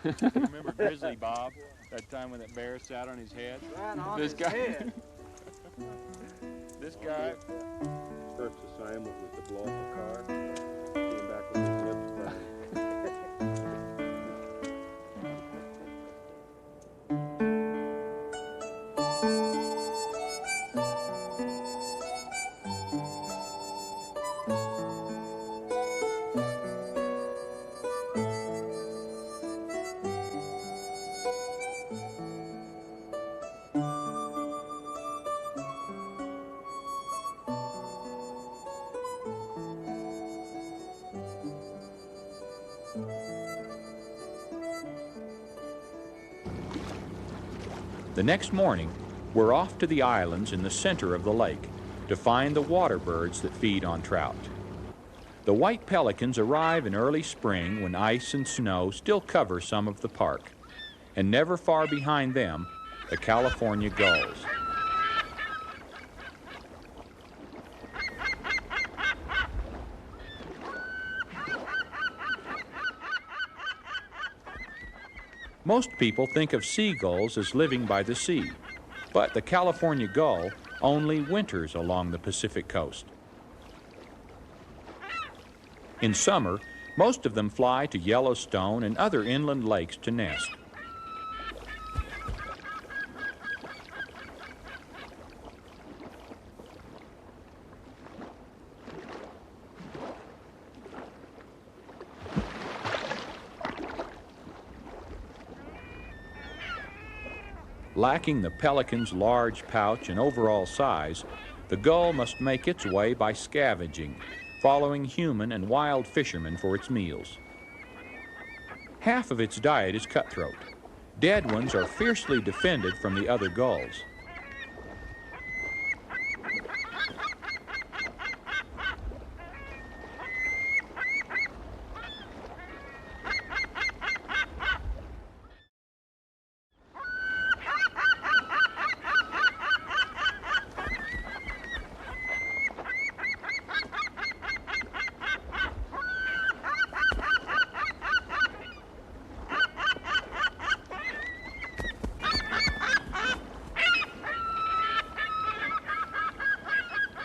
Remember Grizzly Bob? That time when that bear sat on his head? Right on This his guy. head. This guy. First assignment was to blow up a car. Came back with his lips burned. The next morning, we're off to the islands in the center of the lake to find the water birds that feed on trout. The white pelicans arrive in early spring when ice and snow still cover some of the park, and never far behind them, the California gulls. Most people think of seagulls as living by the sea, but the California gull only winters along the Pacific coast. In summer, most of them fly to Yellowstone and other inland lakes to nest. Lacking the pelican's large pouch and overall size, the gull must make its way by scavenging, following human and wild fishermen for its meals. Half of its diet is cutthroat. Dead ones are fiercely defended from the other gulls.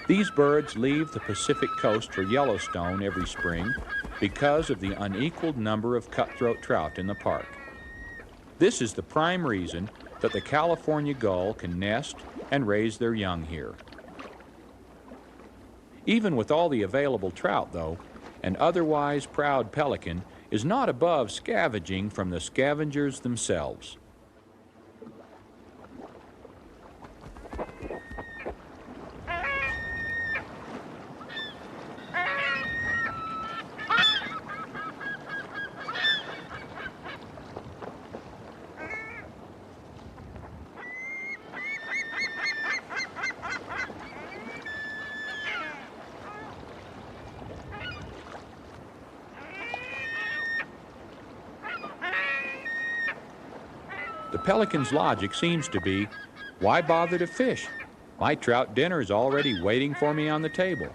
These birds leave the Pacific coast for Yellowstone every spring because of the unequaled number of cutthroat trout in the park. This is the prime reason that the California gull can nest and raise their young here. Even with all the available trout, though, an otherwise proud pelican is not above scavenging from the scavengers themselves. The pelican's logic seems to be, why bother to fish? My trout dinner is already waiting for me on the table.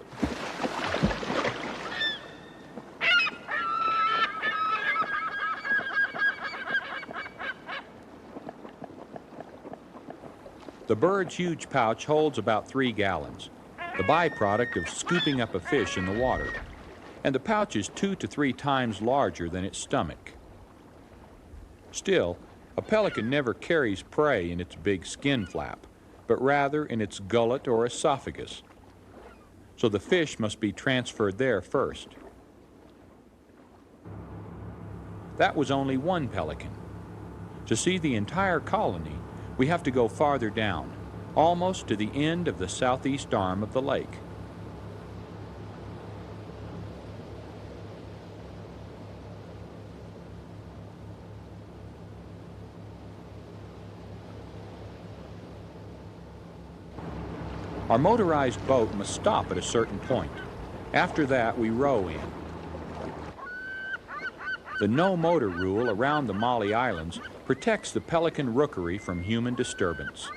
The bird's huge pouch holds about 3 gallons, the byproduct of scooping up a fish in the water, and the pouch is 2 to 3 times larger than its stomach. Still, a pelican never carries prey in its big skin flap, but rather in its gullet or esophagus. So the fish must be transferred there first. That was only one pelican. To see the entire colony, we have to go farther down, almost to the end of the southeast arm of the lake. Our motorized boat must stop at a certain point. After that, we row in. The no-motor rule around the Molly Islands protects the pelican rookery from human disturbance.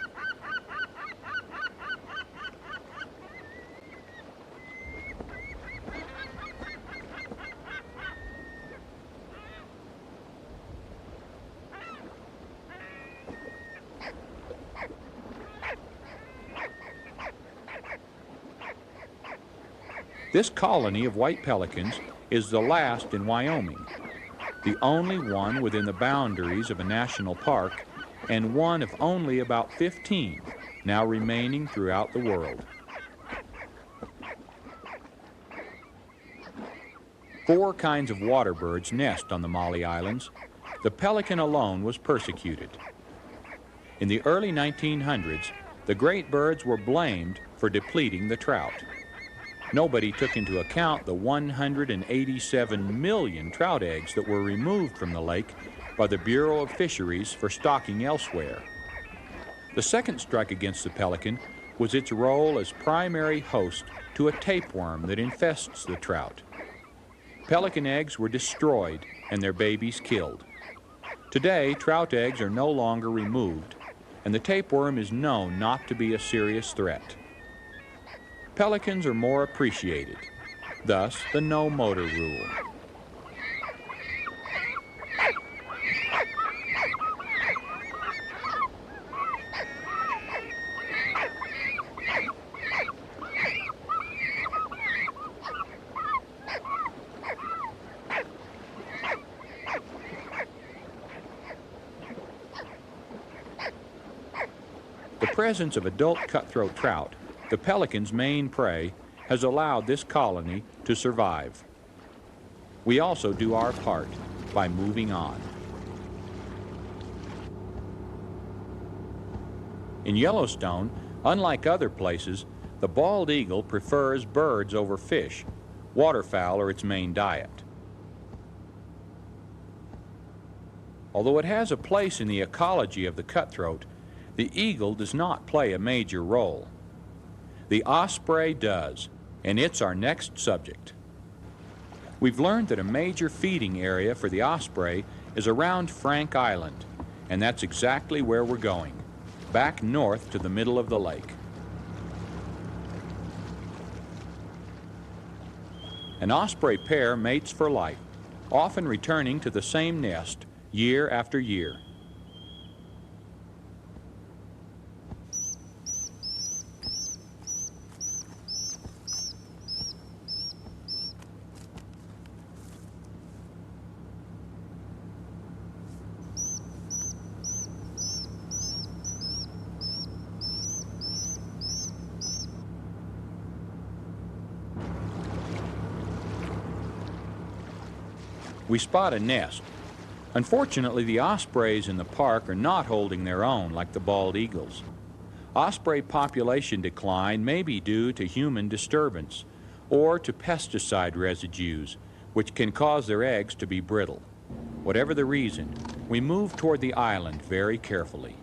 This colony of white pelicans is the last in Wyoming, the only one within the boundaries of a national park, and one of only about 15 now remaining throughout the world. 4 kinds of water birds nest on the Molly Islands. The pelican alone was persecuted. In the early 1900s, the great birds were blamed for depleting the trout. Nobody took into account the 187 million trout eggs that were removed from the lake by the Bureau of Fisheries for stocking elsewhere. The second strike against the pelican was its role as primary host to a tapeworm that infests the trout. Pelican eggs were destroyed and their babies killed. Today, trout eggs are no longer removed, and the tapeworm is known not to be a serious threat. Pelicans are more appreciated, thus the no motor rule. The presence of adult cutthroat trout, the pelican's main prey, has allowed this colony to survive. We also do our part by moving on. In Yellowstone, unlike other places, the bald eagle prefers birds over fish. Waterfowl are its main diet. Although it has a place in the ecology of the cutthroat, the eagle does not play a major role. The osprey does, and it's our next subject. We've learned that a major feeding area for the osprey is around Frank Island, and that's exactly where we're going, back north to the middle of the lake. An osprey pair mates for life, often returning to the same nest year after year. We spot a nest. Unfortunately, the ospreys in the park are not holding their own like the bald eagles. Osprey population decline may be due to human disturbance or to pesticide residues, which can cause their eggs to be brittle. Whatever the reason, we move toward the island very carefully.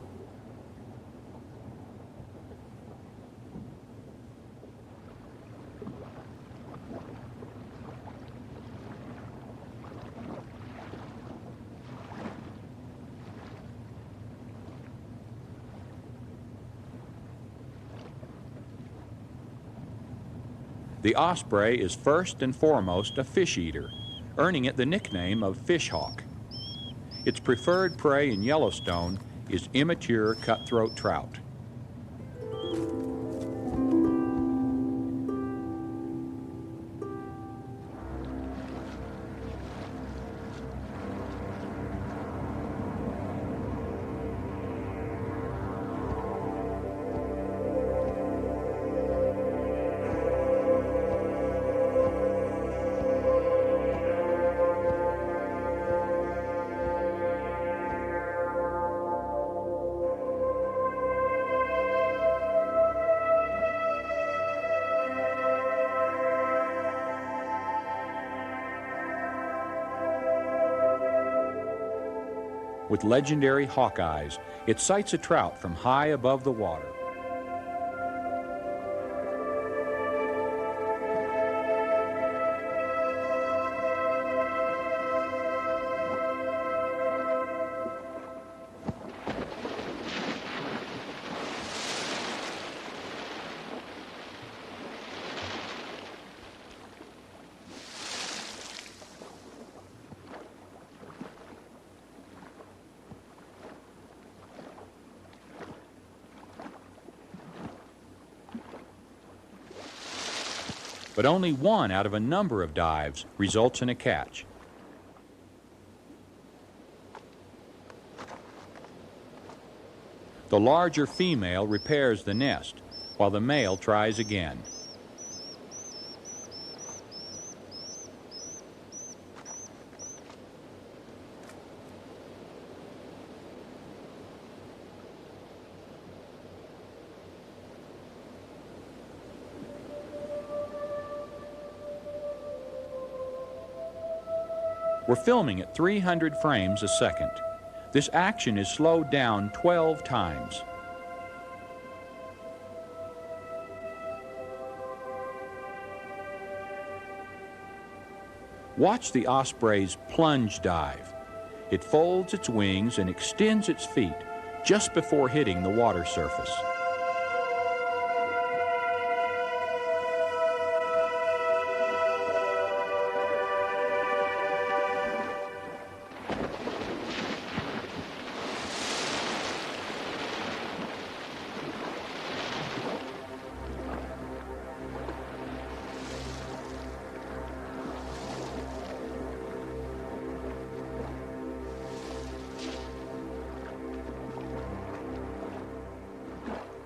The osprey is first and foremost a fish eater, earning it the nickname of fish hawk. Its preferred prey in Yellowstone is immature cutthroat trout. With legendary hawk eyes, it sights a trout from high above the water. But only one out of a number of dives results in a catch. The larger female repairs the nest, while the male tries again. We're filming at 300 frames a second. This action is slowed down 12 times. Watch the osprey's plunge dive. It folds its wings and extends its feet just before hitting the water surface.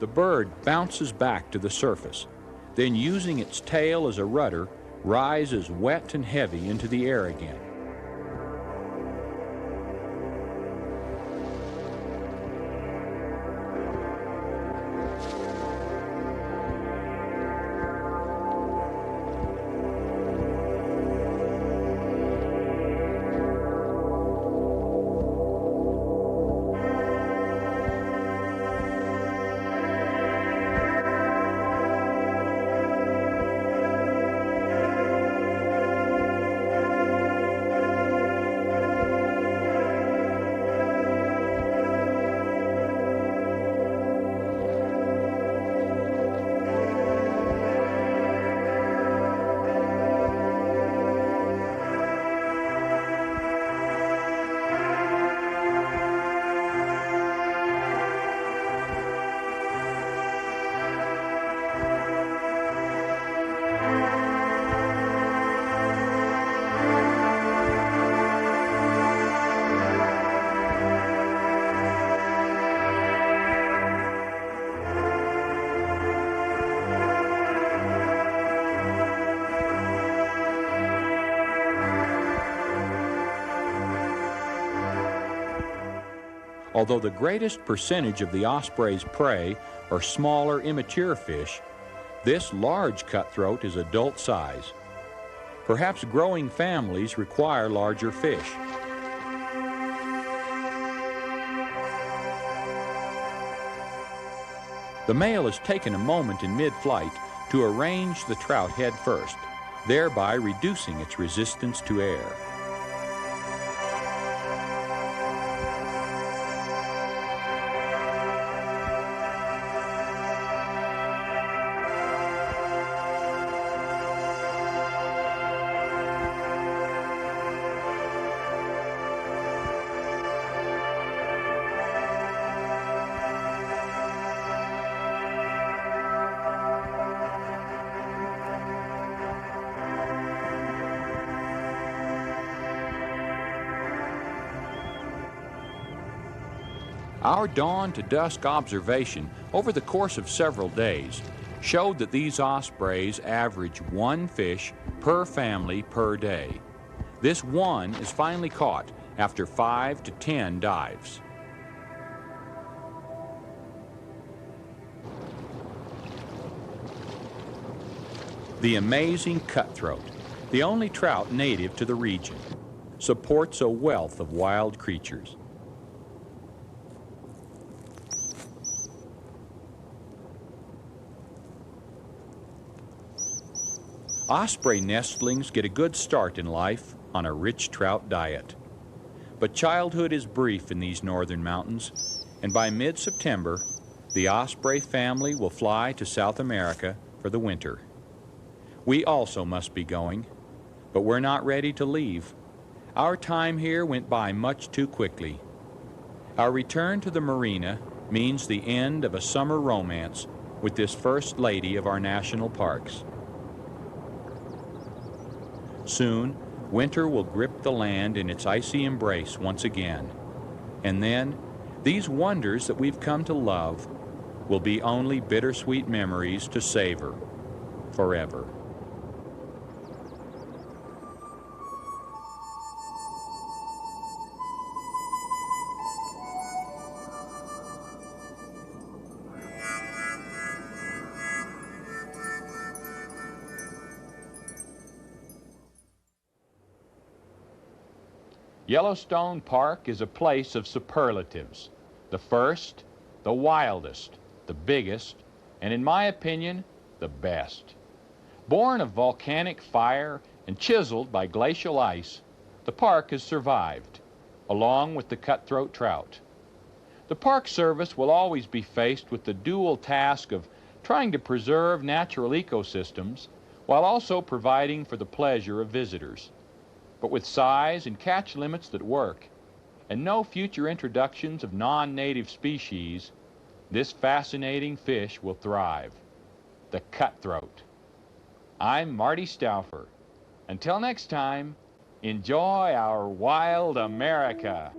The bird bounces back to the surface, then using its tail as a rudder, rises wet and heavy into the air again. Although the greatest percentage of the osprey's prey are smaller, immature fish, this large cutthroat is adult size. Perhaps growing families require larger fish. The male has taken a moment in mid-flight to arrange the trout head first, thereby reducing its resistance to air. Our dawn to dusk observation over the course of several days showed that these ospreys average one fish per family per day. This one is finally caught after 5 to 10 dives. The amazing cutthroat, the only trout native to the region, supports a wealth of wild creatures. Osprey nestlings get a good start in life on a rich trout diet. But childhood is brief in these northern mountains, and by mid-September, the osprey family will fly to South America for the winter. We also must be going, but we're not ready to leave. Our time here went by much too quickly. Our return to the marina means the end of a summer romance with this first lady of our national parks. Soon, winter will grip the land in its icy embrace once again. And then, these wonders that we've come to love will be only bittersweet memories to savor forever. Yellowstone Park is a place of superlatives. The first, the wildest, the biggest, and in my opinion, the best. Born of volcanic fire and chiseled by glacial ice, the park has survived, along with the cutthroat trout. The Park Service will always be faced with the dual task of trying to preserve natural ecosystems while also providing for the pleasure of visitors. But with size and catch limits that work, and no future introductions of non-native species, this fascinating fish will thrive. The cutthroat. I'm Marty Stouffer. Until next time, enjoy our wild America.